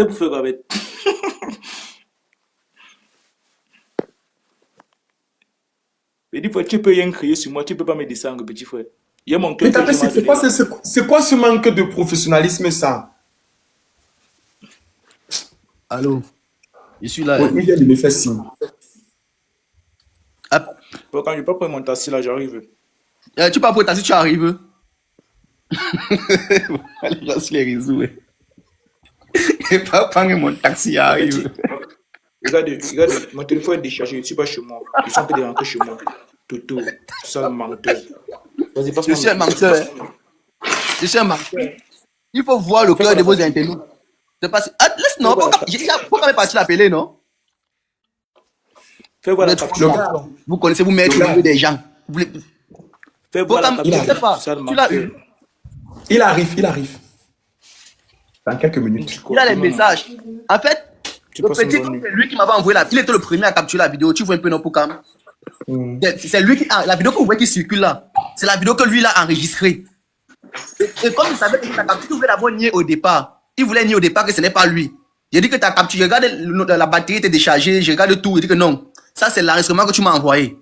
pour faire quoi avec? Mais dis, tu peux rien crier sur moi, tu peux pas me descendre, petit frère. Il y a mon Mais cœur que je c'est m'en quoi, c'est quoi ce manque de professionnalisme, ça? Allô? Je suis là. Oui, il vient de me faire signe. Ah, Quand je peux prendre mon taxi là, j'arrive. tu parles pour ta si tu arrives. Les gens sur les réseaux. Et pas prendre mon taxi arrive. Regarde, mon téléphone est déchargé, je ne suis pas chez moi. Ils sont un peu dérangés chez moi. Toto, sale menteur. Vas-y, passe-moi. Je suis un menteur. Je suis un menteur. Il faut voir le cœur de vos internautes. C'est pas... Ah, laisse, non, faut quand même partir l'appeler, non? Fais voir la Vous êtes capture. trop- Vous connaissez, vous mettez au milieu des gens. Vous voulez... Fais voir la Faut capture. je sais pas. Sale Tu l'as menteur. eu. Il arrive. Dans quelques minutes. Il a les messages. En fait, Tu le passes une petit, bonne nuit. c'est lui qui m'avait envoyé il était le premier à capturer la vidéo. Tu vois un peu, non, pour Cam? C'est lui qui. Ah, la vidéo que vous voyez qui circule là, c'est la vidéo que lui il a enregistrée. Et comme il savait que ta capture, il voulait d'abord nier au départ. Il voulait nier au départ que ce n'est pas lui. J'ai dit que ta capture, je regarde la batterie était déchargée, je regarde tout, il dit que non. Ça, c'est l'enregistrement que tu m'as envoyé.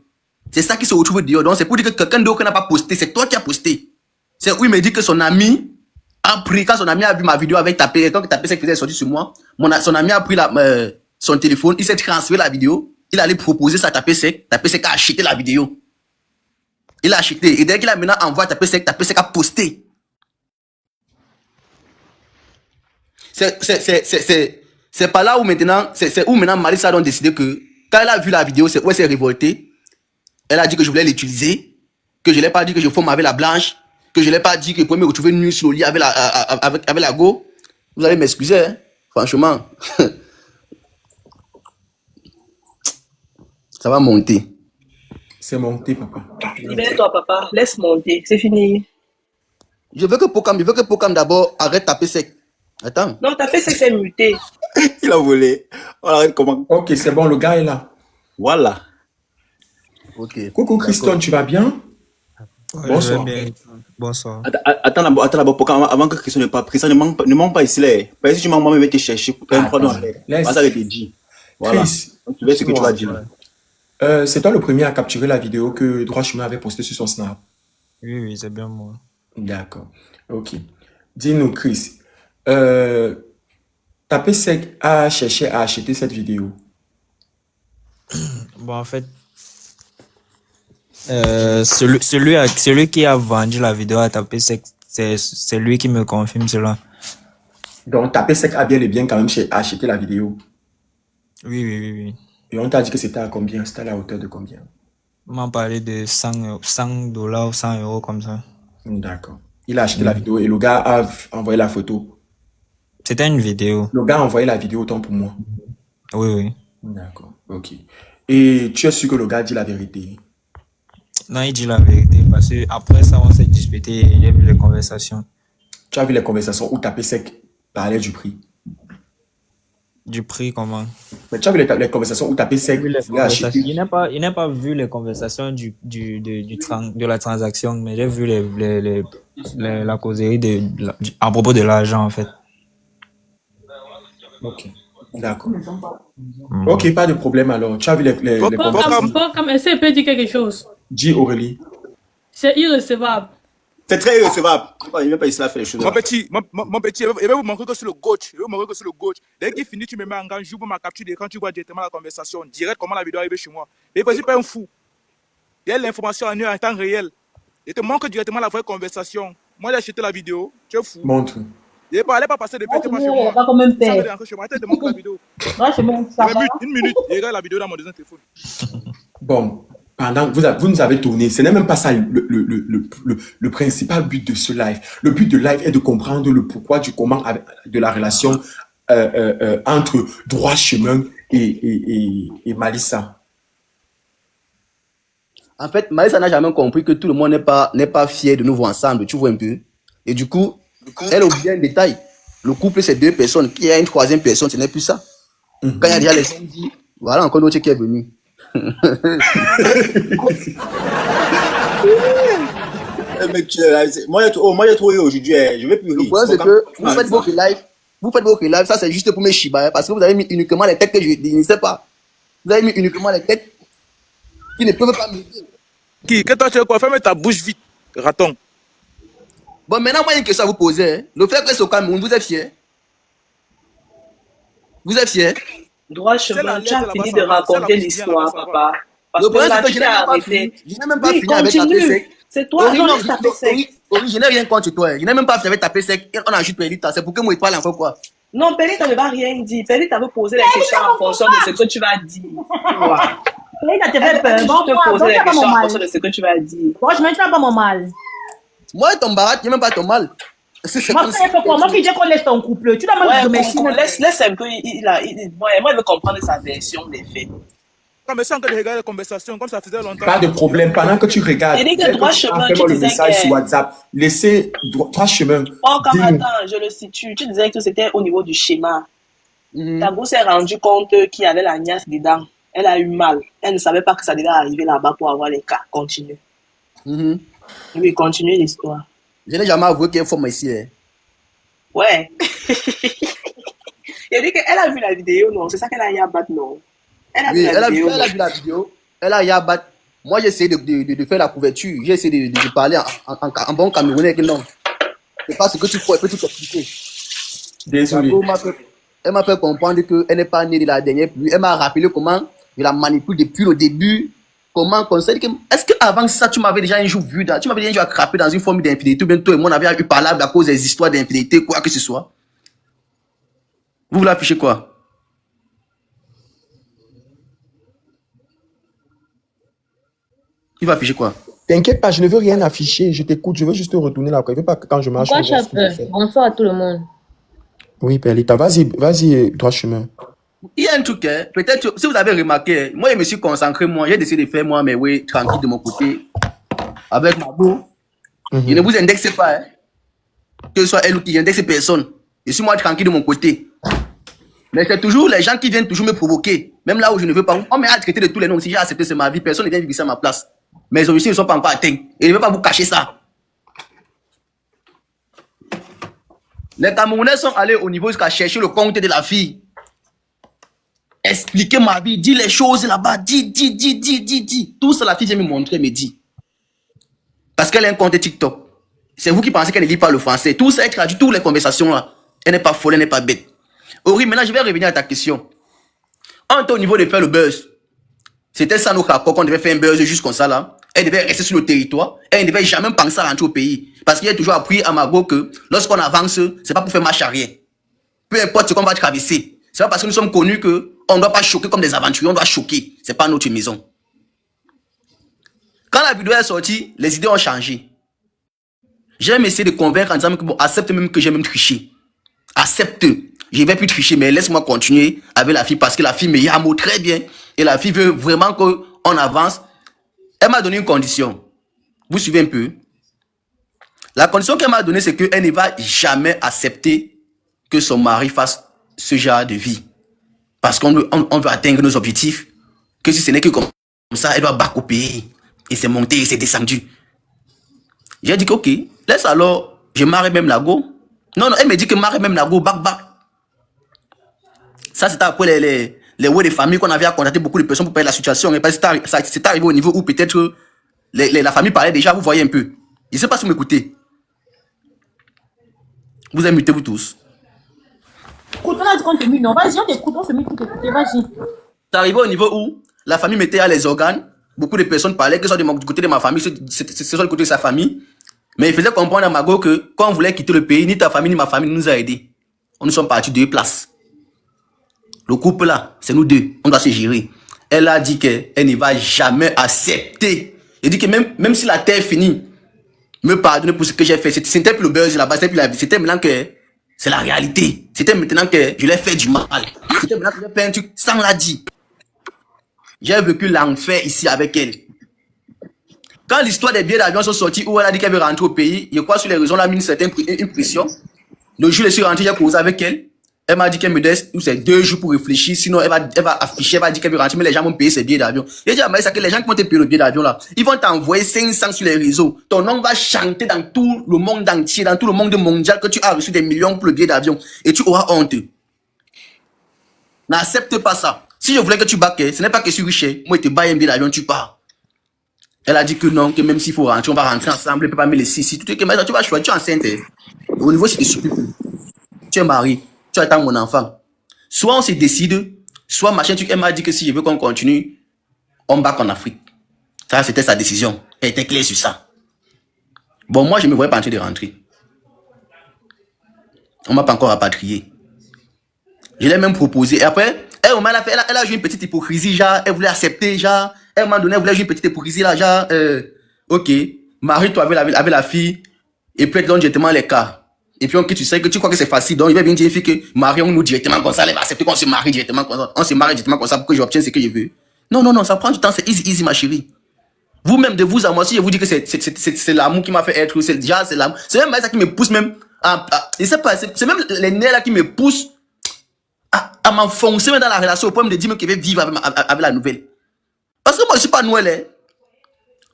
C'est ça qui se retrouve dehors. Donc, c'est pour dire que quelqu'un d'autre n'a pas posté. C'est toi qui as posté. C'est où il me dit que son ami a pris, quand son ami a vu ma vidéo avec tapé, tant que tapé, c'est que faisait sortir sur moi, son ami a pris son téléphone, il s'est transféré la vidéo, il allait proposer ça à tapé sec a acheté la vidéo. Il a acheté. Et dès qu'il a maintenant envoyé tapé sec a posté. C'est pas là où maintenant, c'est où maintenant Malissa a décidé que, quand elle a vu la vidéo, c'est où elle s'est révoltée. Elle a dit que je voulais l'utiliser, que je l'ai pas dit que je forme avec la blanche, que je l'ai pas dit que je pouvais me retrouver nu sur le lit avec la go. Vous allez m'excuser, hein? Franchement. Ça va monter. C'est monté, papa. Libère-toi, papa. Laisse monter. C'est fini. Je veux que Pokam d'abord arrête de taper sec. Attends. Non, t'as fait ce que c'est muté. Il a volé. Voilà comment. Ok, c'est bon, le gars est là. Voilà. Ok. Coucou Christon, tu vas bien? Ouais, Bonsoir. je vais bien. Bonsoir. Attends d'abord, pourquoi avant que Christian ne parle, Christian ne manque pas ici là. Parce que si tu manques, moi, je vais te chercher pour faire un Attends, pardon. laisse. Ça va te dire. Voilà. Chris, Tu sais ce que tu vas dire. c'est toi le premier à capturer la vidéo que Droit Chemin avait postée sur son Snap. Oui, oui, c'est bien moi. D'accord. Ok. Dis-nous, Chris, Tapé Sec a cherché à acheter cette vidéo. Bon, en fait, celui qui a vendu la vidéo à taper, c'est lui qui me confirme cela. Donc, Tapé Sec a bien et bien quand même acheté la vidéo. Oui, oui, oui, oui. Et on t'a dit que c'était à combien? C'était à la hauteur de combien? On m'a parlé de $100 ou 100 euros comme ça. D'accord. Il a acheté la vidéo et le gars a envoyé la photo. C'était une vidéo. Le gars a envoyé la vidéo autant pour moi. Oui, oui. D'accord. Ok. Et tu es sûr que le gars dit la vérité? Non, il dit la vérité parce que après ça, on s'est disputé et j'ai vu les conversations. Tu as vu les conversations où Tapé Sec parlait du prix? Du prix, comment? Mais tu as vu les conversations où Tapé Sec voulait acheter? Il n'a pas vu les conversations de la transaction, mais j'ai vu la causerie à propos de l'argent, en fait. Ok. D'accord. Ok, pas de problème alors. Tu as vu les conversations? Comme essaie peut dire quelque chose. Dis Aurélie. C'est irrecevable. C'est très irrecevable. Il ne veut pas ici là faire les choses. Mon petit, il va vous montrer que sur le gauche. Dès qu'il finit, tu me mets en gang, j'ouvre ma capture d'écran, tu vois directement la conversation, direct comment la vidéo est arrivée chez moi. Mais vas-y, pas un fou. Il y a l'information en temps réel. Il te montre directement la vraie conversation. Moi, j'ai acheté la vidéo, tu es fou. Montre. Il n'est pas passé de Ah, pas c'est chez bon, moi. pas comme un Ça me père. dérange chez moi. Attends, je te montre la vidéo. Moi, je monte ça. Une minute, il regarde la vidéo dans mon deuxième téléphone. Bon, pendant vous nous avez tourné, ce n'est même pas ça le principal but de ce live. Le but de live est de comprendre le pourquoi du comment de la relation entre Droit Chemin et Malissa. En fait, Malissa n'a jamais compris que tout le monde n'est pas fier de nous voir ensemble, tu vois un peu. Et du coup, elle oublie un détail. Le couple, c'est deux personnes. Puis il y a une troisième personne, ce n'est plus ça. Quand il y a déjà les gens dit, voilà encore d'autres qui est venu. Moi, j'ai trouvé aujourd'hui. Je vais plus Le rire. problème, c'est que vous faites beaucoup de live. Vous faites vos lives, ça c'est juste pour mes Shiba, parce que vous avez mis uniquement les têtes que je ne sais pas. Vous avez mis uniquement les têtes qui ne peuvent pas m'aider. Qui? Que toi tu veux quoi? Ferme ta bouche vite, raton. Bon, maintenant, moi, il y a une question à vous poser. Hein. Le fait que c'est au Cameroun, vous êtes fiers? Vous êtes fiers? Droit chemin, tu as fini de raconter l'histoire, papa. Parce Le que problème, là, c'est que tu t'es arrêté. je n'ai même pas Oui, fini avec ta continue. sec. C'est toi, Ori, non, non, laisse taper sec. Ori, je n'ai rien contre toi. Je n'ai même pas fini avec ta sec. On a juste perdu. C'est pour que moi, il parle encore quoi? Non, Péli t'avait pas rien dit. Péli t'avait posé les questions en fonction de ce que tu vas dire. Voilà. Péli t'as fait peur. Je Bon, te moi, posais donc les t'as pas questions mon en mal. fonction de ce que tu vas dire. Bon, je m'en pas mon mal. Moi, ton barat, tu n'as même pas ton mal. C'est Moi, c'est fait quoi? Moi qui dis qu'on laisse ton couple. Tu dois me Ouais, le bon, laisse un peu. Moi, il veut comprendre sa version des faits. Non, mais sans que de regarder la conversation, comme ça faisait longtemps. Pas de problème. Pendant que tu regardes, Il dit que dès droit tu chemin, envoies-moi tu le disais message que- sur WhatsApp. Laissez droit chemin. Oh, Dis-nous. Kamata, je le situe. Tu disais que c'était au niveau du schéma. Mhm. Ta gosse s'est rendu compte qu'il y avait la niasse dedans. Elle a eu mal. Elle ne savait pas que ça devait arriver là-bas pour avoir les cas. Continue. Mhm. Oui, continue l'histoire. Je n'ai jamais avoué qu'il y a une femme ici. Hein. Ouais. Il a dit qu'elle a vu la vidéo, non? C'est ça qu'elle a eu à battre, non? Elle a Oui, vu elle la a vu vidéo. la vidéo. Elle a yabat. Moi, j'ai essayé de faire la couverture. J'ai essayé de parler en bon camerounais. Que non. C'est pas ce que tu peux tout expliquer. Désolé. Elle m'a fait comprendre qu'elle n'est pas née de la dernière pluie. Elle m'a rappelé comment je la manipule depuis le début. Comment conseille que. Est-ce qu'avant ça, tu m'avais déjà un jour vu, tu m'avais déjà un jour attrapé dans une forme d'infidélité, ou bien toi et moi, on avait eu parlable à cause des histoires d'infidélité, quoi que ce soit? Vous voulez afficher quoi? Il va afficher quoi? T'inquiète pas, je ne veux rien afficher. Je t'écoute. Je veux juste retourner là. Je veux pas que quand je marche. Pourquoi on tu voit as ce qu'il faut peur? faire. Bonsoir à tout le monde. Oui, Perlita. Vas-y, droit chemin. Il y a un truc, hein, peut-être, si vous avez remarqué, moi, je me suis concentré, moi, j'ai décidé de faire, moi, mes oui, tranquille de mon côté, avec ma go. Je ne vous indexe pas, hein. Que ce soit elle ou qui indexe personne. Je suis moi tranquille de mon côté. Mais c'est toujours les gens qui viennent toujours me provoquer. Même là où je ne veux pas. On m'a traité de tous les noms. Si j'ai accepté, c'est ma vie. Personne ne vient vivre ça à ma place. Mes objectifs ne sont pas encore atteints. Et je ne veux pas vous cacher ça. Les Camerounais sont allés au niveau jusqu'à chercher le compte de la fille. Expliquer ma vie, dis les choses là-bas, dis. Tout ça, la fille vient me montrer, me dit. Parce qu'elle a un compte TikTok. C'est vous qui pensez qu'elle ne lit pas le français. Tout ça, elle traduit toutes les conversations là. Elle n'est pas folle, elle n'est pas bête. Ori, maintenant, je vais revenir à ta question. On était au niveau de faire le buzz. C'était ça nos rapports qu'on devait faire un buzz juste comme ça là. Elle devait rester sur le territoire. Elle ne devait jamais penser à rentrer au pays. Parce qu'il a toujours appris à Margot que lorsqu'on avance, c'est pas pour faire marche arrière. Peu importe ce qu'on va traverser. C'est pas parce que nous sommes connus que on ne doit pas choquer comme des aventuriers, on doit choquer. C'est pas notre maison. Quand la vidéo est sortie, les idées ont changé. J'ai même essayé de convaincre en disant que bon, accepte même que j'ai même triché. Accepte. Je vais plus tricher, mais laisse-moi continuer avec la fille parce que la fille me yamo très bien. Et la fille veut vraiment qu'on avance. Elle m'a donné une condition. Vous suivez un peu? La condition qu'elle m'a donnée, c'est qu'elle ne va jamais accepter que son mari fasse ce genre de vie. Parce qu'on veut atteindre nos objectifs. Que si ce n'est que comme ça, elle doit battre au pays. Et c'est monté, et c'est descendu. J'ai dit que ok, laisse alors, je marie même la go. Non, elle me dit que marie même la go, back. Ça, c'était après les ouais des familles qu'on avait à contacter beaucoup de personnes pour parler de la situation. Mais c'est arrivé au niveau où peut-être la famille parlait déjà, vous voyez un peu. Je ne sais pas si vous m'écoutez. Vous avez muté vous tous. Écoute, on a dit qu'on te mute, non? Vas-y, on t'écoute, on se mute pour t'écouter, vas-y. C'est arrivé au niveau où la famille mettait à les organes. Beaucoup de personnes parlaient, que ce soit du côté de ma famille, c'est soit du côté de sa famille. Mais il faisait comprendre à Margot que quand on voulait quitter le pays, ni ta famille, ni ma famille nous a aidés. Nous sommes partis de deux places. Le couple là, c'est nous deux. On doit se gérer. Elle a dit qu'elle ne va jamais accepter. Elle dit que même si la terre finit, me pardonner pour ce que j'ai fait. C'était plus le buzz là-bas, c'était plus la vie. C'était maintenant que c'est la réalité. C'était maintenant que je l'ai fait du mal. C'était maintenant que j'ai fait un truc sans la dire. J'ai vécu l'enfer ici avec elle. Quand l'histoire des billets d'avion sont sortis, où elle a dit qu'elle veut rentrer au pays, je crois sur les raisons, elle a mis une certaine pression. Le jour où je suis rentré, j'ai causé avec elle. Elle m'a dit qu'elle me laisse 2 jours pour réfléchir, sinon elle va afficher, elle va dire qu'elle veut rentrer, mais les gens vont payer ses billets d'avion. J'ai dit à Maïssa que les gens qui vont te payer le billet d'avion là, ils vont t'envoyer 500 sur les réseaux. Ton nom va chanter dans tout le monde entier, dans tout le monde mondial que tu as reçu des millions pour le billet d'avion. Et tu auras honte. N'accepte pas ça. Si je voulais que tu baques, ce n'est pas que je suis riche. Moi, je te baille un billet d'avion, tu pars. Elle a dit que non, que même s'il faut rentrer, on va rentrer ensemble, elle peut pas mettre les 6. Tout est que Maïssa, tu vas choisir, tu es enceinte. Au niveau, c'est super. Tu es marié. Tu attends mon enfant. Soit on se décide, soit machin, elle m'a dit que si je veux qu'on continue, on back en Afrique. Ça, c'était sa décision. Elle était claire sur ça. Bon, moi, je ne me voyais pas en train de rentrer. On ne m'a pas encore rapatrié. Je l'ai même proposé. Et après, elle a joué une petite hypocrisie, genre, elle voulait accepter, genre, elle m'a donné, elle voulait jouer une petite hypocrisie, là, genre, ok, marie-toi avec la fille, et puis elle donne directement les cas. Et puis, tu sais que tu crois que c'est facile. Donc, il va bien dire une fille que marions-nous directement comme ça. Elle va accepter qu'on se marie directement comme ça. On se marie directement comme ça pour que j'obtienne ce que je veux. Non, ça prend du temps. C'est easy, ma chérie. Vous-même, de vous à moi, si je vous dis que c'est l'amour qui m'a fait être, c'est l'amour. C'est même ça qui me pousse même je sais pas, c'est même les nerfs là qui me poussent à m'enfoncer dans la relation au point de me dire que je vais vivre avec la nouvelle. Parce que moi, je suis pas Noël, hein.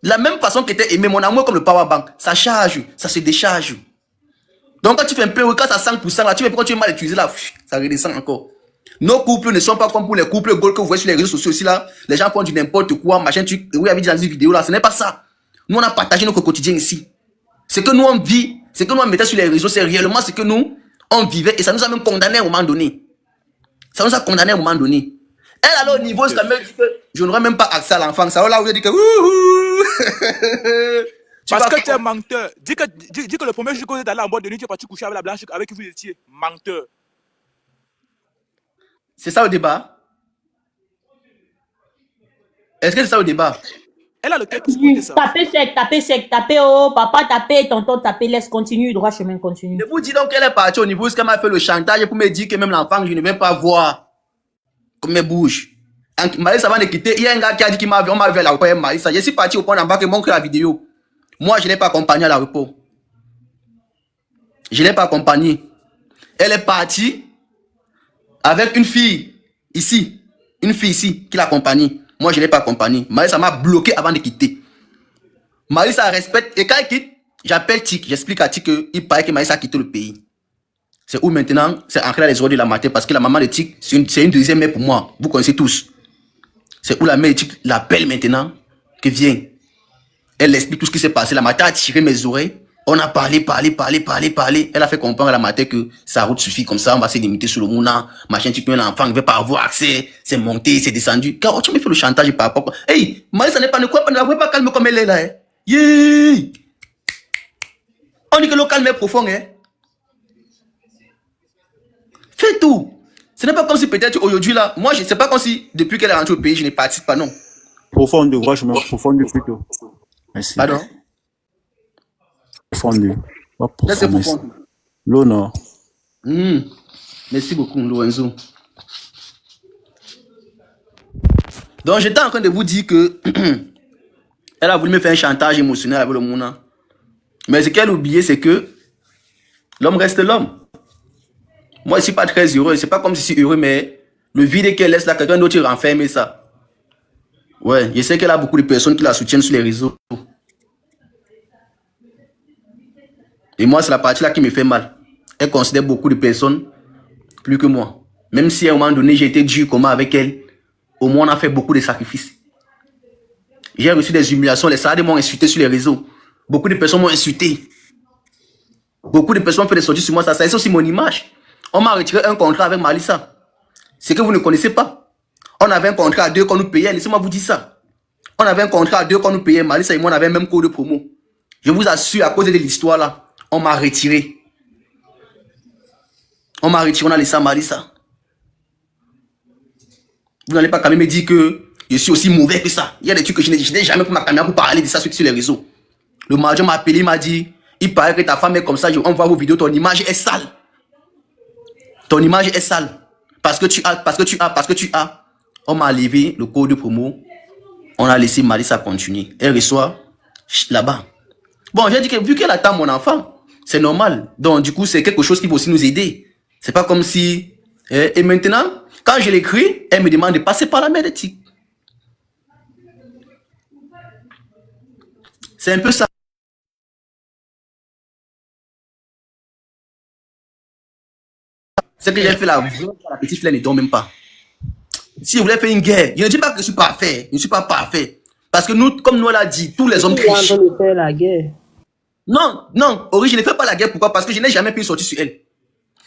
La même façon que t'es aimé, mon amour comme le powerbank, ça charge, ça se décharge. Donc quand tu fais un peu, quand ça 100% là, tu fais quand tu es mal utilisé là, ça redescend encore. Nos couples ne sont pas comme pour les couples gold que vous voyez sur les réseaux sociaux aussi là. Les gens font du n'importe quoi, machin, oui, avez dit dans une vidéo là, ce n'est pas ça. Nous on a partagé notre quotidien ici. Ce que nous on vit, ce que nous on mettait sur les réseaux, c'est réellement ce que nous on vivait et ça nous a même condamné à un moment donné. Ça nous a condamné à un moment donné. Elle alors au niveau, ça me dit que je n'aurais même pas accès à l'enfant. Ça là où je dis que parce que tu es menteur. Dis que le premier jour que vous êtes allé en boîte de nuit, tu es parti coucher avec la blanche avec qui vous étiez. Menteur. C'est ça au débat? Est-ce que c'est ça au débat? Elle a le cœur qui se pose ça. Tapez sec, tapez oh, papa, tapez, tonton, tapez, laisse, continue, droit chemin, continue. Je vous dis donc qu'elle est partie au niveau où elle m'a fait le chantage pour me dire que même l'enfant, je ne vais pas voir. Comme mes bouches. Maïssa avant de quitter, il y a un gars qui a dit qu'il m'a vu, on m'a vu à l'aéroport, Maïssa. Je suis parti au point d'en bas qui montre la vidéo. Moi, je ne l'ai pas accompagné à l'aéroport. Je ne l'ai pas accompagné. Elle est partie avec une fille ici. Une fille ici qui l'accompagne. Moi, je ne l'ai pas accompagné. Maïssa m'a bloqué avant de quitter. Maïssa respecte. Et quand elle quitte, j'appelle Tic. J'explique à Tic qu'il paraît que Maïssa a quitté le pays. C'est où maintenant? C'est ancré dans les oreilles de la matin parce que la maman de Tic, c'est une deuxième mère pour moi. Vous connaissez tous. C'est où la mère de Tic l'appelle maintenant que vient. Elle explique tout ce qui s'est passé. La matin a tiré mes oreilles. On a parlé. Elle a fait comprendre à la matin que sa route suffit comme ça. On va se limiter sur le mouna. Machin, tu peux l'enfant ne veut pas avoir accès. C'est monté, c'est descendu. Car tu me fais le chantage par rapport. Hey, Maïssa n'est pas ne la pas calme comme elle est là. Hein. Yeah. On dit que le calme est profond. Hein. Fais tout. Ce n'est pas comme si peut-être aujourd'hui là. Moi, je ne sais pas comme si depuis qu'elle est rentrée au pays, je ne participe pas, non. Profonde, franchement, profonde plutôt. Merci. Pardon? Profonde. Là, c'est profond. L'eau, non. Merci beaucoup, Lorenzo. Donc, j'étais en train de vous dire que elle a voulu me faire un chantage émotionnel avec le Mouna. Mais ce qu'elle a oublié, c'est que l'homme reste l'homme. Moi, je ne suis pas très heureux. C'est pas comme si je suis heureux, mais le vide qu'elle laisse là, quelqu'un d'autre renferme ça. Ouais, je sais qu'elle a beaucoup de personnes qui la soutiennent sur les réseaux. Et moi, c'est la partie là qui me fait mal. Elle considère beaucoup de personnes plus que moi. Même si à un moment donné, j'ai été dur comment avec elle, au moins on a fait beaucoup de sacrifices. J'ai reçu des humiliations, les salariés m'ont insulté sur les réseaux. Beaucoup de personnes m'ont insulté. Beaucoup de personnes ont fait des sorties sur moi, ça c'est aussi mon image. On m'a retiré un contrat avec Malissa. C'est que vous ne connaissez pas. On avait un contrat à 2 qu'on nous payait, laissez-moi vous dire ça. On avait un contrat à 2 qu'on nous payait, Malissa et moi on avait un même code de promo. Je vous assure, à cause de l'histoire là, on m'a retiré. On m'a retiré, on a laissé à Malissa. Vous n'allez pas quand même me dire que je suis aussi mauvais que ça. Il y a des trucs que je n'ai jamais pris ma caméra pour parler de ça sur les réseaux. Le manager m'a appelé, il m'a dit, il paraît que ta femme est comme ça, on voit vos vidéos, ton image est sale. Ton image est sale. Parce que tu as. On m'a enlevé le code de promo. On a laissé Malissa continuer. Elle reçoit là-bas. Bon, j'ai dit que vu qu'elle attend mon enfant, c'est normal. Donc, du coup, c'est quelque chose qui va aussi nous aider. C'est pas comme si Et maintenant, quand je l'écris, elle me demande de passer par la mère d'éthique. C'est un peu ça. C'est que j'ai fait la petite flemme ne dort même pas. Si vous voulez faire une guerre, je ne dis pas que je suis parfait. Je ne suis pas parfait. Parce que nous, comme nous l'a dit, tous les hommes Tu es en trichent. train de faire la guerre. Non, non, Ori, je ne fais pas la guerre. Pourquoi? Parce que je n'ai jamais pu sortir sur elle.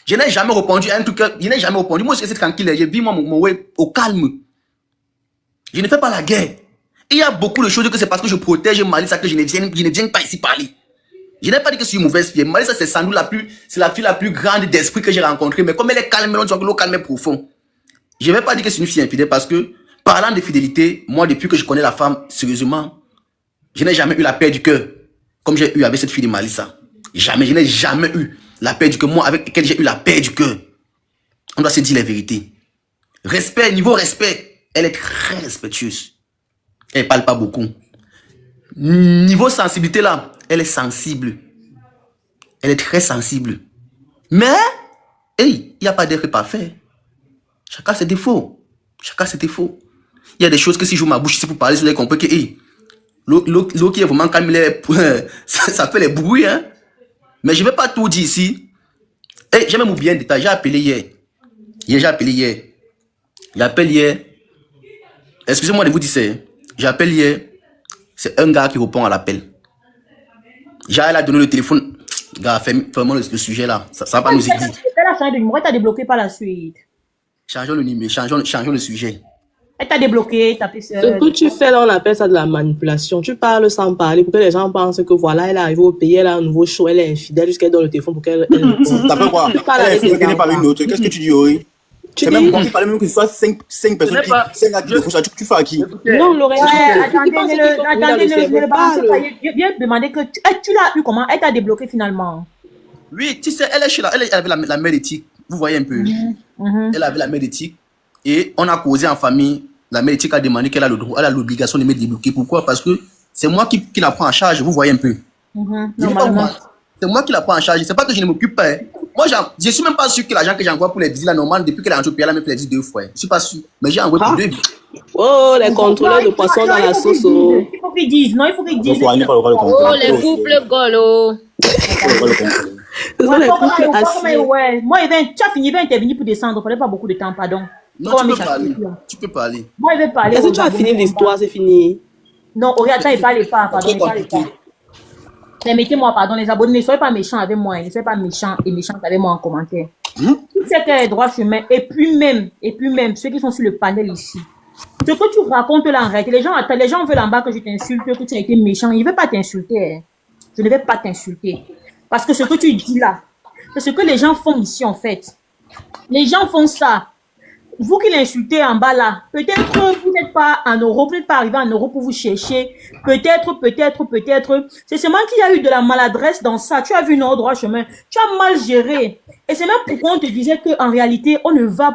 Je n'ai jamais répondu à un truc. Je n'ai jamais répondu. Moi, je suis tranquille. Je vis mon way au calme. Je ne fais pas la guerre. Il y a beaucoup de choses que c'est parce que je protège Malissa que je ne viens pas ici parler. Je n'ai pas dit que je suis une mauvaise fille. Malissa, c'est sans doute la fille la plus grande d'esprit que j'ai rencontrée. Mais comme elle est calme, on dit que le calme est profond. Je ne vais pas dire que c'est une fille infidèle parce que, parlant de fidélité, moi, depuis que je connais la femme, sérieusement, je n'ai jamais eu la paix du cœur. Comme j'ai eu avec cette fille de Malissa. Jamais, je n'ai jamais eu la paix du cœur. Moi, avec laquelle j'ai eu la paix du cœur. On doit se dire la vérité. Respect, niveau respect, elle est très respectueuse. Elle ne parle pas beaucoup. Niveau sensibilité là, elle est sensible. Elle est très sensible. Mais, hey, il n'y a pas d'être parfait. Chacun ses défauts. Chacun ses défauts. Il y a des choses que si j'ouvre ma bouche ici pour parler, vous allez comprendre que hey, l'eau qui est vraiment calme, ça fait les bruits. Hein? Mais je ne vais pas tout dire ici. Hey, j'ai même oublié un détail. J'ai appelé hier. J'ai appelé hier. J'appelle hier. Excusez-moi de vous dire ça. J'appelle hier. C'est un gars qui répond à l'appel. Elle a donné le téléphone. Gars, fais-moi le sujet là. Ça va pas nous aider. Elle a changé de numéro, elle t'a débloqué par la suite. Changeons le numéro, changeons le sujet. Elle t'a débloqué, t'as fait ça. Ce que tu fais là, on appelle ça de la manipulation. Tu parles sans parler pour que les gens pensent que voilà, elle est arrivée au pays, elle a un nouveau show, elle est infidèle jusqu'elle donne le téléphone pour qu'elle. T'as fait quoi? Elle est infidèle par une autre. Qu'est-ce que tu dis, Ori? C'est même bon, il fallait même que ce soit 5 personnes qui 5 gars qui décrochent. Tu fais à qui? Non, L'Oréal. Attendez, ne le balancez pas. Je viens de demander que tu l'as eu comment? Elle t'a débloqué finalement. Oui, tu sais, elle est chez elle avait la mère d'éthique. Vous voyez un peu. Elle avait la mère d'éthique. Et on a causé en famille. La mère d'éthique a demandé qu'elle a le droit, elle a l'obligation de me débloquer. Pourquoi? Parce que c'est moi qui la prends en charge. Vous voyez un peu. C'est moi qui la prends en charge. C'est pas que je ne m'occupe pas. Hein. Moi, je suis même pas sûr que l'argent que j'envoie pour les visites là, normalement, depuis qu'elle est entrée au pays, elle a même fait les visites 2 fois. Je suis pas sûr. Mais j'ai envoyé pour 2 visites. Oh, les contrôleurs de poissons dans la sauce. Il faut qu'ils disent. Non, il faut qu'ils disent. Oh, les couples golo. Ouais. Moi, tu as fini, il va intervenir pour descendre. Il fallait pas beaucoup de temps, pardon. Non, tu peux parler. Moi, il veut parler. Est-ce que tu as fini l'histoire? C'est fini. Non, attends, il parle pas, pardon, il parle pas. Permettez-moi, pardon, les abonnés, ne soyez pas méchants avec moi, ne soyez pas méchants et méchantes avec moi en commentaire. Tu sais que les droits chemin, et puis même, ceux qui sont sur le panel ici, ce que tu racontes là en réalité, les gens veulent en bas que je t'insulte, que tu as été méchant, ils ne veulent pas t'insulter. Hein. Je ne vais pas t'insulter. Parce que ce que tu dis là, c'est ce que les gens font ici en fait. Les gens font ça. Vous qui l'insultez en bas là, peut-être vous n'êtes pas en Europe, vous n'êtes pas arrivé en Europe pour vous chercher. Peut-être. C'est seulement qu'il y a eu de la maladresse dans ça. Tu as vu notre droit chemin. Tu as mal géré. Et c'est même pourquoi on te disait qu'en réalité, on ne va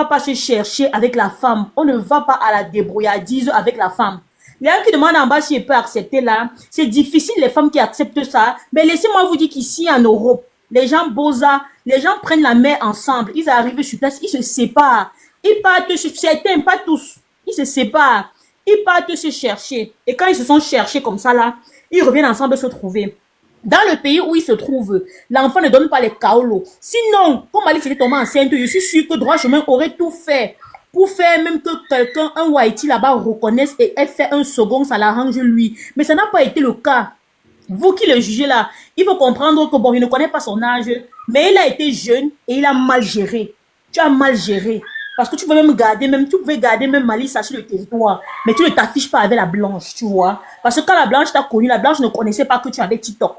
pas se chercher avec la femme. On ne va pas à la débrouillardise avec la femme. Les gens qui demandent en bas si elle peut accepter là, c'est difficile les femmes qui acceptent ça. Mais laissez-moi vous dire qu'ici en Europe, les gens bosa, les gens prennent la mer ensemble, ils arrivent sur place, ils se séparent. Ils partent, certains, pas tous, ils se séparent. Ils partent se chercher. Et quand ils se sont cherchés comme ça là, ils reviennent ensemble se trouver. Dans le pays où ils se trouvent, l'enfant ne donne pas les kaolos. Sinon, comme Alice était tombée enceinte, je suis sûr que droit chemin aurait tout fait pour faire même que quelqu'un, un Whitey là-bas reconnaisse et elle fait un second, ça l'arrange lui. Mais ça n'a pas été le cas. Vous qui le jugez là, il faut comprendre que bon, il ne connaît pas son âge, mais il a été jeune et il a mal géré. Tu as mal géré. Parce que tu pouvais garder même Malissa sur le territoire, mais tu ne t'affiches pas avec la blanche, tu vois. Parce que quand la blanche t'a connu, la blanche ne connaissait pas que tu avais TikTok.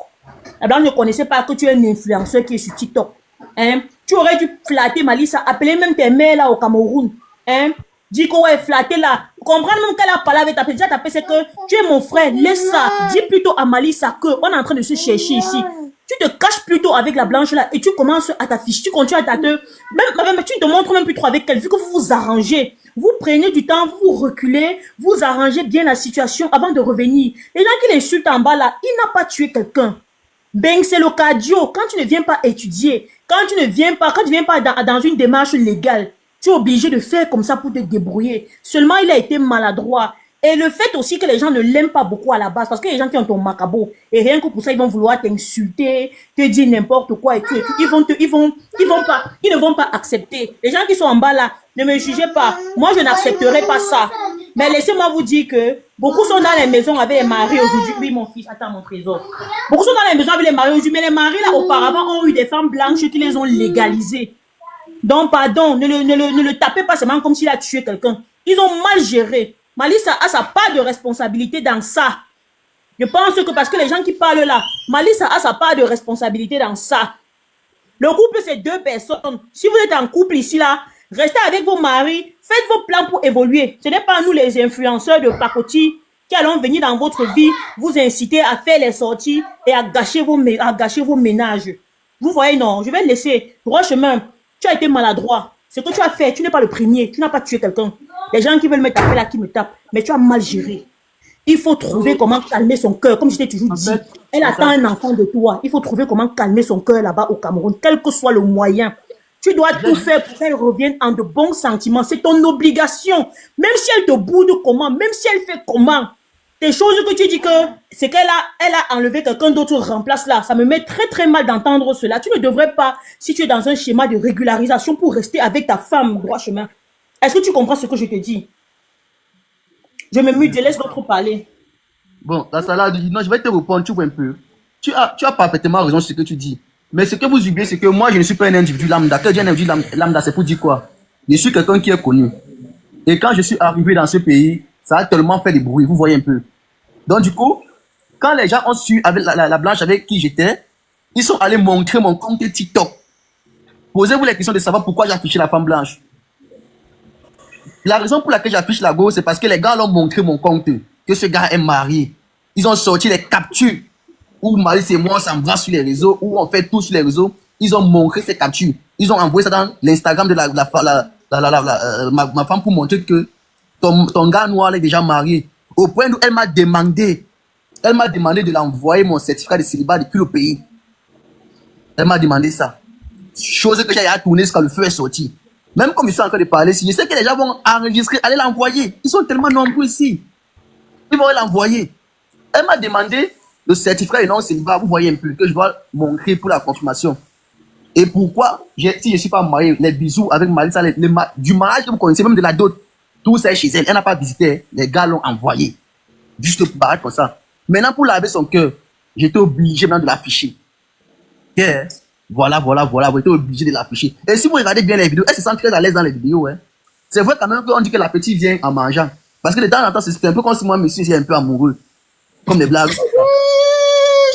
La blanche ne connaissait pas que tu es un influenceur qui est sur TikTok. Hein? Tu aurais dû flatter Malissa, appeler même tes mères là au Cameroun. Hein? Dis qu'on va flatter là. Comprendre même qu'elle a parlé avec ta petite. Déjà, c'est que tu es mon frère. Laisse ça. Dis plutôt à Malissa que on est en train de se chercher ici. Tu te caches plutôt avec la blanche là et tu commences à t'afficher. Tu continues à t'attendre. Même tu ne te montres même plus trop avec elle vu que vous vous arrangez. Vous prenez du temps, vous reculez, vous arrangez bien la situation avant de revenir. Les gens qui l'insultent en bas là, il n'a pas tué quelqu'un. Ben, c'est le cardio. Quand tu ne viens pas étudier, quand tu ne viens pas dans une démarche légale, tu es obligé de faire comme ça pour te débrouiller. Seulement, il a été maladroit. Et le fait aussi que les gens ne l'aiment pas beaucoup à la base, parce que les gens qui ont ton macabo, et rien que pour ça, ils vont vouloir t'insulter, te dire n'importe quoi et tout. Ils ne vont pas accepter. Les gens qui sont en bas là, ne me jugez pas. Moi, je n'accepterai pas ça. Mais laissez-moi vous dire que beaucoup sont dans les maisons avec les maris aujourd'hui. Oui, mon fils, attends mon trésor. Beaucoup sont dans les maisons avec les maris aujourd'hui, mais les maris là, auparavant, ont eu des femmes blanches qui les ont légalisées. Donc, pardon, ne le tapez pas seulement comme s'il a tué quelqu'un. Ils ont mal géré. Malissa a sa part de responsabilité dans ça. Je pense que parce que les gens qui parlent là, Malissa a sa part de responsabilité dans ça. Le couple, c'est 2 personnes. Si vous êtes en couple ici là, restez avec vos maris, faites vos plans pour évoluer. Ce n'est pas nous les influenceurs de pacotille qui allons venir dans votre vie, vous inciter à faire les sorties et à gâcher vos ménages. Vous voyez, non, je vais laisser. Droit chemin, tu as été maladroit. Ce que tu as fait, tu n'es pas le premier, tu n'as pas tué quelqu'un. Les gens qui veulent me taper là, qui me tapent, mais tu as mal géré. Il faut trouver comment calmer son cœur, comme je t'ai toujours dit. Elle attend un enfant de toi. Il faut trouver comment calmer son cœur là-bas au Cameroun, quel que soit le moyen. Tu dois tout faire pour qu'elle revienne en de bons sentiments. C'est ton obligation. Même si elle te boude comment, même si elle fait comment. Des choses que tu dis que c'est qu'elle a enlevé quelqu'un d'autre remplace là. Ça me met très très mal d'entendre cela. Tu ne devrais pas, si tu es dans un schéma de régularisation pour rester avec ta femme, droit chemin. Est-ce que tu comprends ce que je te dis? Je me mute, je laisse l'autre parler. Bon, la salade, non, je vais te répondre, tu vois un peu. Tu as parfaitement raison sur ce que tu dis. Mais ce que vous oubliez, c'est que moi, je ne suis pas un individu lambda. Quand je dis un individu lambda, c'est pour dire quoi? Je suis quelqu'un qui est connu. Et quand je suis arrivé dans ce pays, ça a tellement fait des bruits, vous voyez un peu. Donc du coup, quand les gens ont su, avec la blanche avec qui j'étais, ils sont allés montrer mon compte TikTok. Posez-vous la question de savoir pourquoi j'ai affiché la femme blanche. La raison pour laquelle j'affiche la go, c'est parce que les gars l'ont montré mon compte, que ce gars est marié. Ils ont sorti les captures où Malice et moi on s'embrasse sur les réseaux, où on fait tout sur les réseaux. Ils ont montré ces captures. Ils ont envoyé ça dans l'Instagram de ma femme pour montrer que ton gars noir est déjà marié. Au point où elle m'a demandé de l'envoyer mon certificat de célibat depuis le pays. Elle m'a demandé ça. Chose que j'ai à tourner quand le feu est sorti. Même comme je suis en train de parler ici, je sais que les gens vont enregistrer, aller l'envoyer. Ils sont tellement nombreux ici. Ils vont l'envoyer. Elle m'a demandé le certificat de non-célibat, vous voyez un peu, que je dois montrer pour la confirmation. Et pourquoi, si je ne suis pas marié, les bisous avec Malissa, du mariage que vous connaissez, même de la dot, tout ça est chez elle. Elle n'a pas visité, les gars l'ont envoyé. Juste pour paraître comme ça. Maintenant, pour laver son cœur, j'étais obligé maintenant de l'afficher. Yeah. Voilà, vous êtes obligé de l'afficher. Et si vous regardez bien les vidéos, elle se sent très à l'aise dans les vidéos. Hein. C'est vrai quand même qu'on dit que la petite vient en mangeant. Parce que de temps en temps, c'est un peu comme si moi, monsieur, c'est un peu amoureux. Comme des blagues.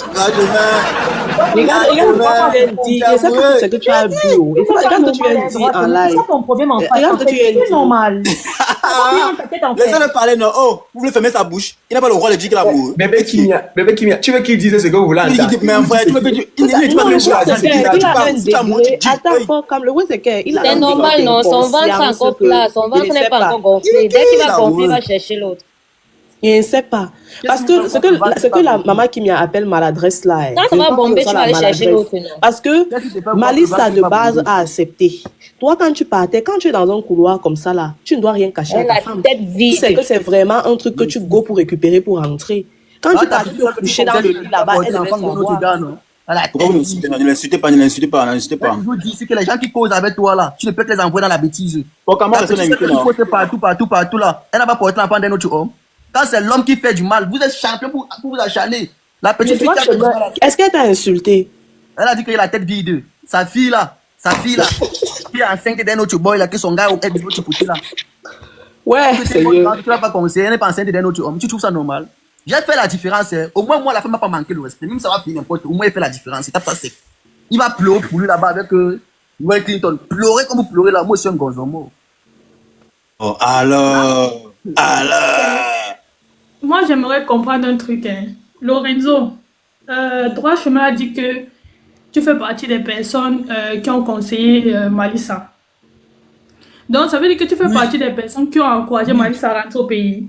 Regarde ce que tu viens de dire. Je sais pas ce que tu as vu. Regarde ce que tu viens de dire en live. C'est ça ton problème en fait. Regarde ce que tu viens de dire. C'est normal. Laissez-le parler, non. Oh, vous voulez fermer sa bouche. Il n'a pas le droit de dire qu'il a amoureux. Bébé Kimia, tu veux qu'il dise ce que vous voulez entendre? Mais en vrai, tu veux que tu... Il a un degré. Attends, comme le c'est qu'il a C'est normal, non. Son ventre est encore plat. Son ventre n'est pas encore gonflé. Dès qu'il va gonfler, il va chercher l'autre. Je ne sais pas. Parce que ce que la maman qui m'appelle maladresse là. Quand ça va bomber, tu vas aller chercher l'autre. Parce que Malissa de base a accepté. Toi, quand tu partais, quand tu es dans un couloir comme ça là, tu ne dois rien cacher à ta femme. Tu sais que c'est vraiment un truc que tu go pour récupérer pour rentrer. Quand tu partais te coucher dans le lit là-bas, elle devait savoir. Pourquoi vous ne l'insultez pas, ne l'insultez pas. Je vous dis, c'est que les gens qui causent avec toi là, tu ne peux que les envoyer dans la bêtise. Comment est-ce qu'on partout là. Elle n'a pas porté l'enfant d'un autre homme. Quand c'est l'homme qui fait du mal, vous êtes champion pour vous acharner. La petite fille qui a fait du mal. Est-ce qu'elle t'a insulté? Elle a dit qu'elle a la tête vide. Sa fille là, qui est enceinte d'un autre boy là, que son gars est du autre côté là. Ouais, c'est mieux. Tu vas pas conseiller, elle n'est pas enceinte d'un autre homme. Tu trouves ça normal? J'ai fait la différence. Au moins, moi, la femme m'a pas manqué le respect. Même ça va finir n'importe. Au moins, il fait la différence. Il tape ça sec. Il va pleurer pour lui là-bas avec Will Clinton. Pleurer comme vous pleurez là. Moi, je suis un gonzomo. Oh, alors. Moi, j'aimerais comprendre un truc. Hein. Lorenzo, Droit Chemin a dit que tu fais partie des personnes qui ont conseillé Malissa. Donc, ça veut dire que tu fais partie des personnes qui ont encouragé Malissa à rentrer au pays.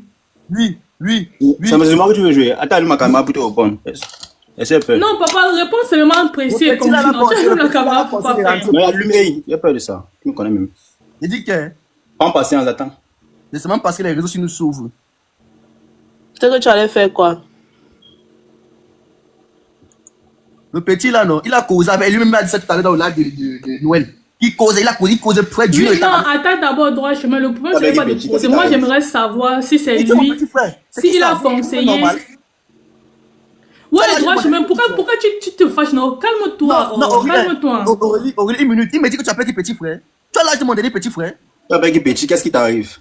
Oui. C'est moi que tu veux jouer. Attends, ma caméra pour te répondre. Est-ce qu'elle peut? Non, papa, réponds seulement précis et concis. Tu as la caméra pour pas faire. Mais allumez, il y a peur de ça. Tu me connais même. Il dit que En patience, attends. c'est seulement parce que les réseaux sociaux nous s'ouvrent. C'est que tu allais faire quoi? Le petit là, non, il a causé avec lui-même, il a dit ça tout à l'heure dans le live de Noël. Il a causé près d'une Oui, non, attends d'abord droit chemin. Le problème, c'est pas de causer. Moi, j'aimerais savoir si c'est lui, s'il a conseillé. Ouais, droit chemin, pourquoi tu te fâches? Non, calme-toi. Non, calme-toi. Aurélie, une minute. Il me dit que tu appelles tes petits frères. Tu as l'âge de mon dernier petit frère. Tu appelles petit, qu'est-ce qui t'arrive?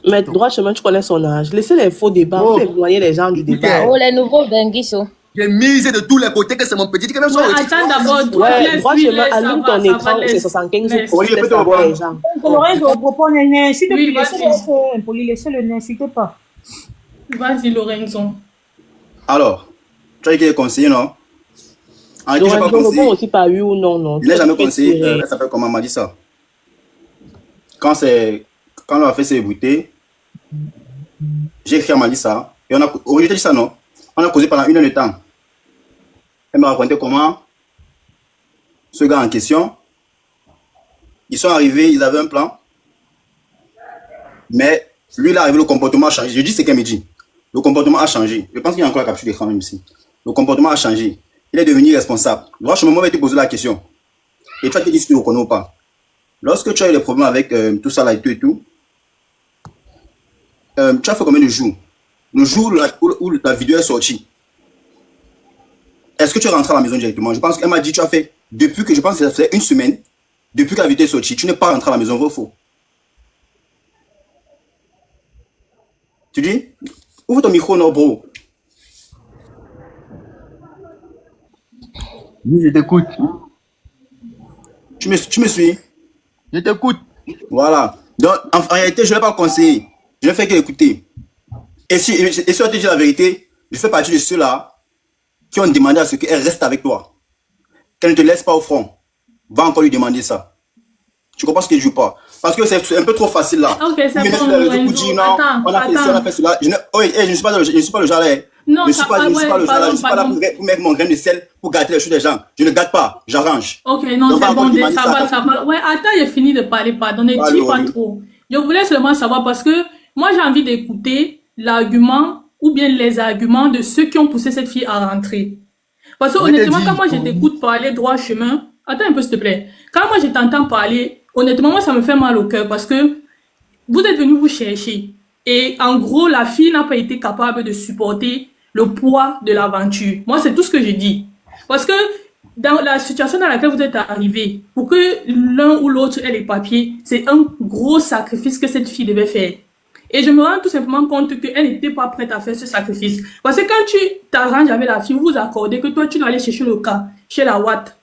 Mais droit chemin, tu connais son âge. Laissez les faux débats. Vous éloignez les gens du débat. Oh, les nouveaux Benguiso. J'ai misé de tous les côtés que c'est mon petit. Quand même Attends d'abord, droit chemin, allume ton écran, c'est 75 pour laisser savoir les gens. Lorenzo, propos le nain, s'il te plaît, laissez le nain, s'il te plaît. Vas-y, Lorenzo. Alors, tu as dit qu'il est conseillé, non? En Lorenzo, le bon aussi pas eu ou non, non. Il n'a jamais conseillé. Elle s'appelle comment? Elle m'a dit ça. Quand on a fait ses bouteilles, j'ai écrit à Malissa. Et on a dit ça, non? On a causé pendant 1 heure de temps. Elle m'a raconté comment ce gars en question, ils sont arrivés, ils avaient un plan. Mais lui, il est arrivé, le comportement a changé. Je dis ce qu'elle me dit. Le comportement a changé. Je pense qu'il y a encore la capture d'écran même ici. Le comportement a changé. Il est devenu responsable. Droit chemin, moi, je te poser la question. Et tu as te dit si tu le reconnais ou pas. Lorsque tu as eu des problèmes avec tout ça là et tout, tu as fait combien de jours? Le jour où la vidéo est sortie, est-ce que tu es rentré à la maison directement? Je pense qu'elle m'a dit tu as fait, depuis que je pense que ça faisait 1 semaine, depuis que la vidéo est sortie, tu n'es pas rentré à la maison, vrai ou faux? Tu dis? Ouvre ton micro, non, bro. Oui, je t'écoute. Tu me suis? Je t'écoute. Voilà. Donc, en réalité, je ne l'ai pas conseillé. Je ne fais qu'écouter. Et si on te dit la vérité, je fais partie de ceux-là qui ont demandé à ce qu'elle reste avec toi. Qu'elle ne te laisse pas au front. Va encore lui demander ça. Tu comprends ce que je joue pas? Parce que c'est un peu trop facile là. Ok, c'est bon, Lorenzo. Attends, on a fait ça, on a fait cela. Je ne suis pas le genre là. Non, je ne suis pas là pour mettre mon grain de sel pour gâter les choses des gens. Je ne gâte pas, j'arrange. Ok, non, c'est bon, ça va. Ouais, attends, j'ai fini de parler, pardon, ne dis pas trop. Je voulais seulement savoir parce que moi j'ai envie d'écouter l'argument ou bien les arguments de ceux qui ont poussé cette fille à rentrer. Parce que honnêtement, quand moi je t'écoute parler droit chemin, attends un peu s'il te plaît, quand moi je t'entends parler, honnêtement, moi ça me fait mal au cœur parce que vous êtes venu vous chercher. Et en gros, la fille n'a pas été capable de supporter le poids de l'aventure. Moi, c'est tout ce que je dis. Parce que dans la situation dans laquelle vous êtes arrivé, pour que l'un ou l'autre ait les papiers, c'est un gros sacrifice que cette fille devait faire. Et je me rends tout simplement compte qu'elle n'était pas prête à faire ce sacrifice. Parce que quand tu t'arranges avec la fille, vous vous accordez que toi, tu dois aller chercher le cas chez la Watt.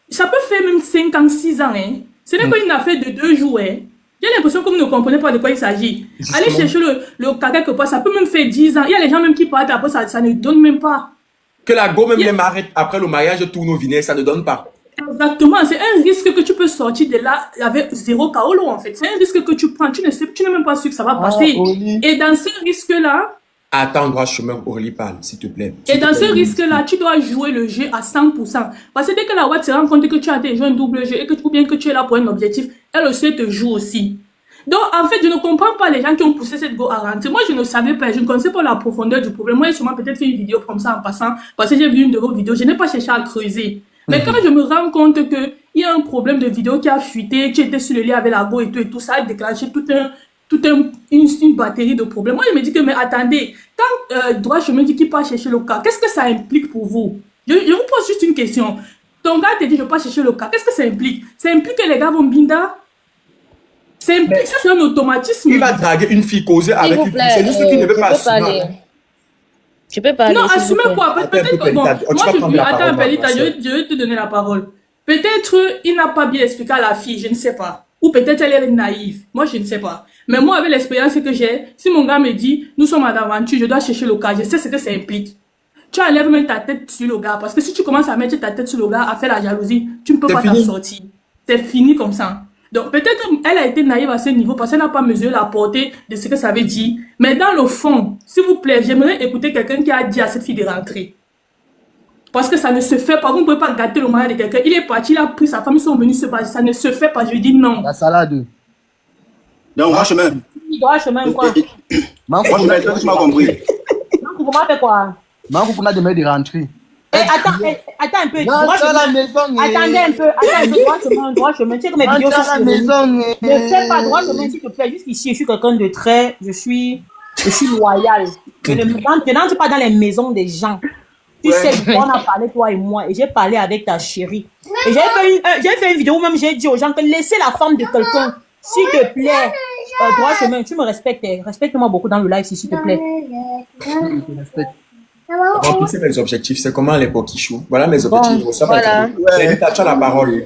Ça peut faire même 5 ans, 6 ans. Hein. Ce n'est pas une affaire de 2 jours. Hein. J'ai l'impression que vous ne comprenez pas de quoi il s'agit. Aller chercher le cas quelque part, ça peut même faire 10 ans. Il y a les gens même qui partent après, ça ne donne même pas. Que la go même les arrête après le mariage, tourne au vinaigre, ça ne donne pas. Exactement, c'est un risque que tu peux sortir de là avec 0 kaolo en fait. C'est un risque que tu prends, tu n'es même pas sûr que ça va passer. Et dans ce risque-là... Attends, droit chemin, Aurélie parle, s'il te plaît. Et dans ce risque-là, tu dois jouer le jeu à 100%. Parce que dès que la Watt se rend compte que tu as déjà un double jeu et ou bien que tu es là pour un objectif, elle aussi te joue aussi. Donc, en fait, je ne comprends pas les gens qui ont poussé cette go à rentrer. Moi, je ne savais pas, je ne connaissais pas la profondeur du problème. Moi, j'ai sûrement peut-être fait une vidéo comme ça en passant, parce que j'ai vu une de vos vidéos. Je n'ai pas cherché à creuser. Mais quand je me rends compte qu'il y a un problème de vidéo qui a fuité, tu étais sur le lit avec la go et tout ça a déclenché une batterie de problèmes. Moi, je me dis que, mais attendez, quand droit chemin dit qu'il part chercher le cas, qu'est-ce que ça implique pour vous? Je vous pose juste une question. Ton gars te dit, je pars chercher le cas. Qu'est-ce que ça implique? Ça implique que les gars vont binda? Ça implique, ça c'est un automatisme. Il va draguer une fille, causer avec une fille. C'est juste qu'il ne veut pas assumer. Tu peux parler. Non, assumer quoi? Peut-être, bon, moi, attends, Pelita, je vais te donner la parole. Peut-être il n'a pas bien expliqué à la fille, je ne sais pas. Ou peut-être elle est naïve. Moi, je ne sais pas. Mais moi, avec l'expérience que j'ai, si mon gars me dit, nous sommes en aventure, je dois chercher le cas, je sais ce que ça implique. Tu enlèves même ta tête sur le gars. Parce que si tu commences à mettre ta tête sur le gars, à faire la jalousie, tu ne peux pas t'en sortir. C'est fini comme ça. Donc, peut-être elle a été naïve à ce niveau parce qu'elle n'a pas mesuré la portée de ce que ça veut dire. Mais dans le fond, s'il vous plaît, j'aimerais écouter quelqu'un qui a dit à cette fille de rentrer. Parce que ça ne se fait pas. Vous ne pouvez pas gâter le mariage de quelqu'un. Il est parti, il a pris sa femme, ils sont venus se baser. Ça ne se fait pas. Je dis non. La salade. Donc, droit chemin. Droit chemin, quoi. Moi, je m'as compris. Comment fait quoi? Maman, pour demain de rentrer. Attends un peu. Attendez un peu. Droit chemin. Tu sais que mes vidéos sont sur ne fais pas droit chemin, s'il te plaît. Jusqu'ici, je suis quelqu'un de très... Je suis loyal. Ne rentre pas dans les maisons des gens. Tu sais, on a parlé, toi et moi, et j'ai parlé avec ta chérie. Et j'ai fait une vidéo où même j'ai dit aux gens que laissez la femme de quelqu'un, s'il te plaît. Droit chemin, tu me respectes. Respecte-moi beaucoup dans le live, s'il te plaît. Remplissez mes objectifs. C'est comment les pokichou. Voilà mes objectifs. Bon, voilà. Tu as la parole.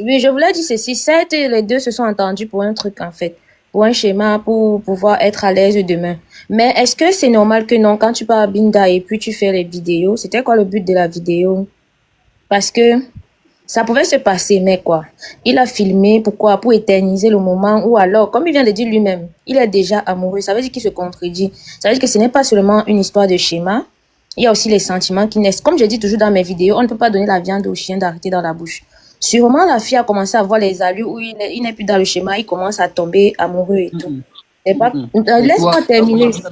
Oui, je voulais dire ceci. Certes, les deux se sont entendus pour un truc, en fait. Pour un schéma, pour pouvoir être à l'aise demain. Mais est-ce que c'est normal que non, quand tu pars à Binda et puis tu fais les vidéos, c'était quoi le but de la vidéo? Parce que ça pouvait se passer, mais quoi? Il a filmé, pourquoi? Pour éterniser le moment, ou alors, comme il vient de dire lui-même, il est déjà amoureux. Ça veut dire qu'il se contredit. Ça veut dire que ce n'est pas seulement une histoire de schéma. Il y a aussi les sentiments qui naissent. Comme je dis toujours dans mes vidéos, on ne peut pas donner la viande au chien d'arrêter dans la bouche. Sûrement, la fille a commencé à voir les allures où il n'est plus dans le schéma, il commence à tomber amoureux et tout. Laisse-moi terminer. Tu as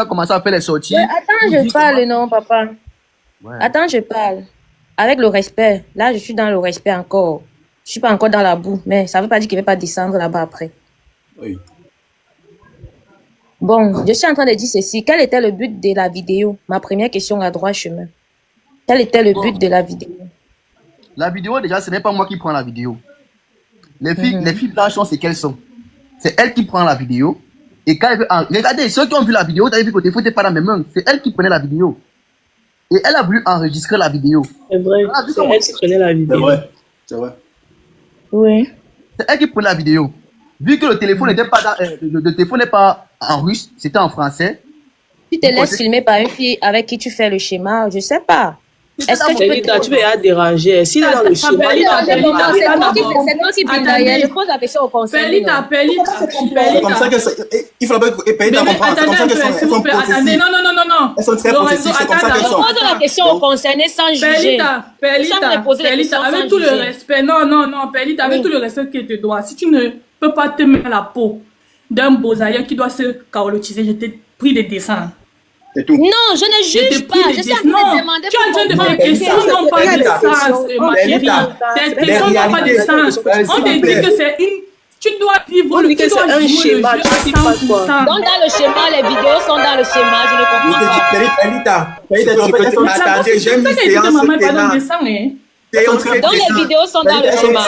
commencé à faire les sorties. Ouais, attends, je parle, non, papa. Ouais. Attends, je parle. Avec le respect. Là, je suis dans le respect encore. Je suis pas encore dans la boue, mais ça veut pas dire qu'il ne va pas descendre là-bas après. Oui. Bon, je suis en train de dire ceci. Quel était le but de la vidéo? Ma première question à droit chemin. Quel était le but de la vidéo? La vidéo, déjà, ce n'est pas moi qui prends la vidéo. Les filles blanches, c'est qu'elles sont. C'est elle qui prend la vidéo. Et quand elle veut... Regardez, ceux qui ont vu la vidéo, vous avez vu que le téléphone n'était pas dans mes mains. C'est elle qui prenait la vidéo. Et elle a voulu enregistrer la vidéo. C'est vrai, c'est elle qui prenait la vidéo. C'est vrai, c'est vrai. Oui. C'est elle qui prenait la vidéo. Vu que le téléphone n'était pas le téléphone n'est pas en russe, c'était en français. Tu te laisses filmer par une fille avec qui tu fais le schéma, je sais pas. Est-ce que tu peux déranger? S'il est dans le schéma, c'est toi qui prie derrière. Je pose la question au conseil. C'est comme ça que il faut payer ta comprendre. C'est comme ça qu'elles sont attendez, non. Elles sont très possessives, c'est comme ça qu'elles sont. Je pose la question au concerné sans juger. Perlita, avec tout le respect, Perlita, avec tout le respect que te dois, si tu ne peux pas te mettre à la peau d'un bosailleur qui doit se caolotiser, je t'ai pris de descendre. C'est tout. Non, je ne juge pas. Je suis en train de demander. Tu es en train de faire des questions n'ont pas de sens, ma chérie. Tes questions n'ont pas de sens. On te dit que c'est une... Tu dois vivre le jeu à 100%. Donc dans le schéma, les vidéos sont dans le schéma. Je ne comprends pas. Attendez, j'aime une séance donc les vidéos sont dans le schéma.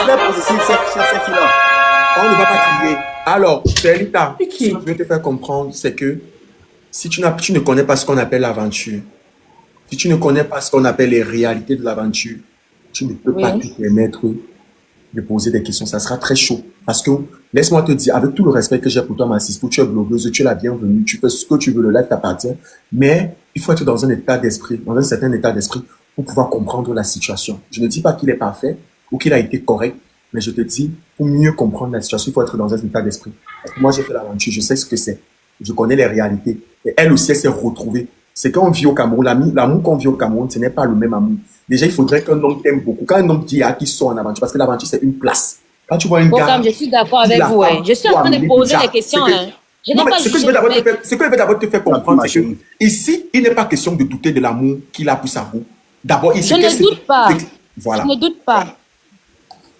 On ne va pas crier. Alors, Perlita, ce que je veux te faire comprendre, c'est que si tu ne connais pas ce qu'on appelle l'aventure, si tu ne connais pas ce qu'on appelle les réalités de l'aventure, tu ne peux pas te permettre de poser des questions. Ça sera très chaud. Parce que, laisse-moi te dire, avec tout le respect que j'ai pour toi, ma Cispo, tu es blogueuse, tu es la bienvenue, tu fais ce que tu veux, le live t'appartient. Mais il faut être dans un état d'esprit, dans un certain état d'esprit pour pouvoir comprendre la situation. Je ne dis pas qu'il est parfait ou qu'il a été correct, mais je te dis, pour mieux comprendre la situation, il faut être dans un état d'esprit. Moi, j'ai fait l'aventure, je sais ce que c'est. Je connais les réalités. Et elle aussi, elle s'est retrouvée. C'est qu'on vit au Cameroun. L'amour qu'on vit au Cameroun, ce n'est pas le même amour. Déjà, il faudrait qu'un homme t'aime beaucoup. Quand un homme dit qu'il sort en aventure, parce que l'aventure, c'est une place. Quand tu vois une gare... Je suis d'accord avec vous. Je suis en train de poser des questions. Je n'ai pas ce que je veux d'abord te faire comprendre, c'est que ici, il n'est pas question de douter de l'amour qu'il a pour sa roue. D'abord, ici... Je ne doute pas. Voilà. Je ne doute pas.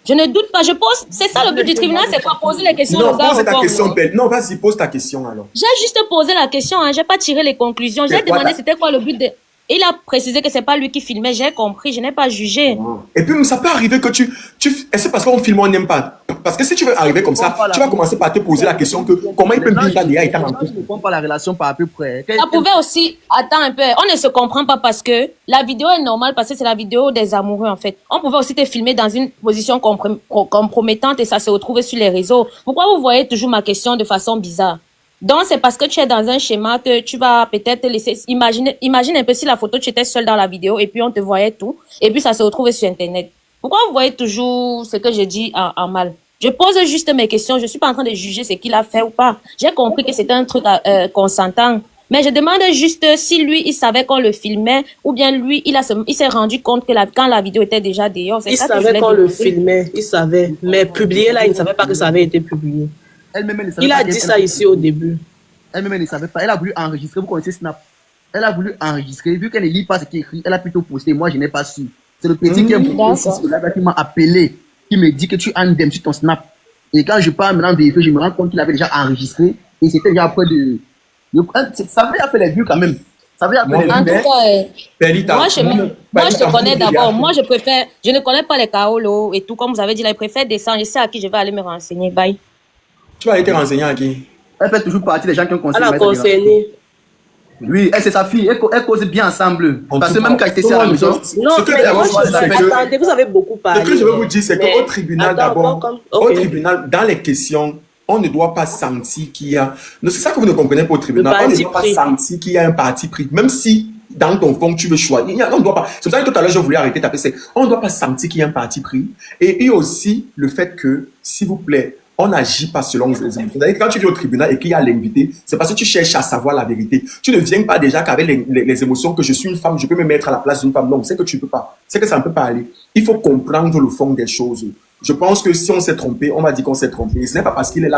Je ne doute pas, je pose, c'est ça le but du tribunal, c'est pas poser les questions. Non, pose ta question, Belle. Non, vas-y, pose ta question alors. J'ai juste posé la question, hein. J'ai pas tiré les conclusions. J'ai demandé c'était quoi le but de... Il a précisé que c'est pas lui qui filmait, j'ai compris, je n'ai pas jugé. Et puis, ça peut arriver que c'est parce qu'on filme, on n'aime pas. Parce que si tu veux arriver comme ça, tu vas commencer par te poser la question que comment il peut bien derrière étant en couple. Je ne comprends pas la relation par à peu près. Ça pouvait aussi... Attends un peu, on ne se comprend pas parce que la vidéo est normale, parce que c'est la vidéo des amoureux en fait. On pouvait aussi te filmer dans une position compromettante et ça se retrouve sur les réseaux. Pourquoi vous voyez toujours ma question de façon bizarre? Donc, c'est parce que tu es dans un schéma que tu vas peut-être te laisser... Imagine un peu si la photo, tu étais seule dans la vidéo et puis on te voyait tout. Et puis, ça se retrouvait sur Internet. Pourquoi vous voyez toujours ce que je dis en mal? Je pose juste mes questions. Je suis pas en train de juger ce qu'il a fait ou pas. J'ai compris que c'était un truc consentant. Mais je demandais juste si lui, il savait qu'on le filmait ou bien lui, il s'est rendu compte que quand la vidéo était déjà dehors. Il savait qu'on le filmait, il savait. Mais publié là, il ne savait pas que ça avait été publié. Il a dit ça ici au début. Elle-même, elle ne savait pas. Elle a voulu enregistrer. Vous connaissez Snap. Elle a voulu enregistrer. Vu qu'elle ne lit pas ce qui est écrit, elle a plutôt posté. Moi, je n'ai pas su. C'est le petit qui est beaucoup aussi sur la qui m'a appelé, qui me dit que tu as un DM sur ton Snap. Et quand je pars maintenant vérifier, je me rends compte qu'il avait déjà enregistré. Et c'était déjà après de... Ça avait fait les vues quand même. Ça avait fait les vues. En tout cas, moi, je te connais d'abord. Moi, je ne connais pas les Kaolo et tout. Comme vous avez dit, là, je préfère descendre. Je sais à qui je vais aller me renseigner. Bye. Tu vas aller te renseigner à qui? Elle fait toujours partie des gens qui ont conseillé. Elle a conseillé. Oui, elle c'est sa fille. Elle cause bien ensemble. Parce que même quand elle était à la maison. Non, attendez, vous avez beaucoup parlé. Ce que je veux vous dire, c'est qu'au tribunal, d'abord, au tribunal, dans les questions, on ne doit pas sentir qu'il y a... C'est ça que vous ne comprenez pas au tribunal. On ne doit pas sentir qu'il y a un parti pris. Même si, dans ton fond, tu veux choisir. On ne doit pas... C'est pour ça que tout à l'heure, je voulais arrêter de taper. On ne doit pas sentir qu'il y a un parti pris. Et aussi, le fait que, s'il vous plaît, on n'agit pas selon les émotions. C'est-à-dire que quand tu viens au tribunal et qu'il y a l'invité, c'est parce que tu cherches à savoir la vérité. Tu ne viens pas déjà qu'avec les émotions que je suis une femme, je peux me mettre à la place d'une femme. Non, c'est que tu ne peux pas. C'est que ça ne peut pas aller. Il faut comprendre le fond des choses. Je pense que si on s'est trompé, on m'a dit qu'on s'est trompé. Ce n'est pas parce qu'il est là